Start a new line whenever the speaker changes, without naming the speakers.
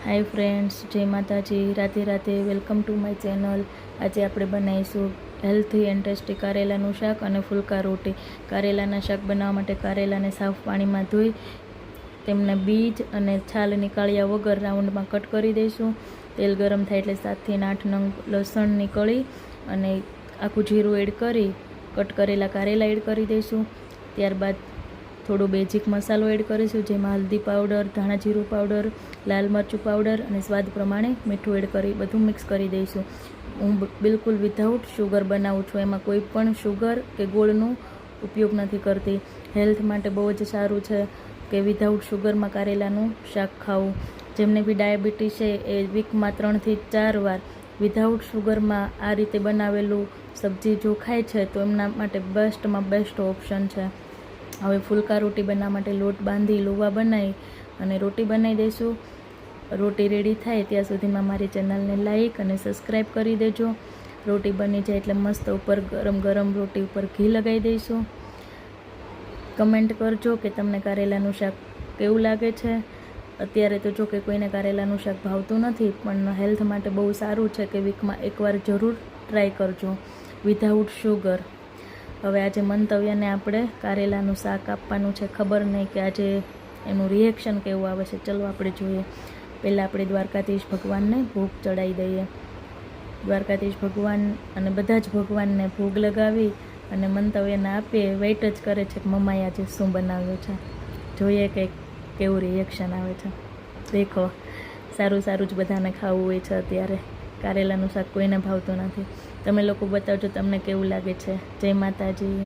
हाय friends, जय माताजी। Radhe Radhe. Welcome to my channel. आज आप बनाईशू हेल्थी एंड टेस्टी कारेलाનું શાક અને ફુલકા રોટી। કારેલાના શાક બનાવવા માટે કારેલાને સાફ પાણીમાં ધોઈ તેમને બીજ અને છાલ નીકાળ્યા વગર રાઉન્ડમાં કટ કરી દઈશું। તેલ ગરમ થાય એટલે 7 થી 8 નંગ લસણની કળી અને આખું જીરું એડ કરી કટ કરેલા કારેલા એડ કરી દઈશું। ત્યારબાદ थोड़ो बेजिक मसालो एड करीशुं, जेमां हल्दी पाउडर, धाणा जीरुं पाउडर, लाल मरचुं पाउडर और स्वाद प्रमाणे मीठुं एड करी बधुं मिक्स करी दईशुं। हूँ बिल्कुल विथआउट शुगर बनावुं छुं, एमां कोई पण शुगर के गोळनो उपयोग नहीं करती। हेल्थ माटे बहु ज सारूं छे कि विथआउट शुगर में कारेलानुं शाक खावुं। जेमने बी डायबिटीज है ए वीक में 3 થી 4 वार विथआउट शुगर में आ रीते बनावेलुं सब्जी जो खाय छे तो एमना माटे बेस्ट में बेस्ट ऑप्शन है। हवे फुलका रोटी बनाववा माटे लोट बांधी लोवा बनावी अने रोटी बनावी दईशुं। रोटी रेडी थाय त्यां सुधीमां मारी चेनलने लाइक अने सब्सक्राइब करी देजो। रोटी बनी जाए एटले मस्त उपर गरम गरम रोटी उपर घी लगावी दईशुं। कमेंट करजो कि तमने कारेलानुं शाक केवुं लागे छे। अत्यारे तो जो कि कोईने कारेलानुं शाक भावतुं नथी, पण हेल्थ माटे बहु सारूं छे कि वीकमां एकवार जरूर ट्राय करजो विथआउट शुगर। हवे आज मंतव्य ने आपणे कारेलानुं शाक आपवानुं छे। खबर नहीं कि आज एनुं रिएक्शन केवुं आवे छे। चलो आपणे जोईए। पहेला आपणे द्वारकाधीश भगवानने भोग चढ़ावी दईए। द्वारकाधीश भगवान अने बधा ज भगवानने भोग लगावी अने मंतव्यने आपीए। वेट ज करे छे कि मम्माए आज शुं बनाव्युं छे। जोईए कि केवुं रिएक्शन आवे छे। देखो सारूं सारूं ज बधाने खावुं होय छे। अत्यारे कारेलानुं शाक कोईने भावतुं नथी। तमे लोको बतावजो तमने केवुं लागे छे। जय माताजी।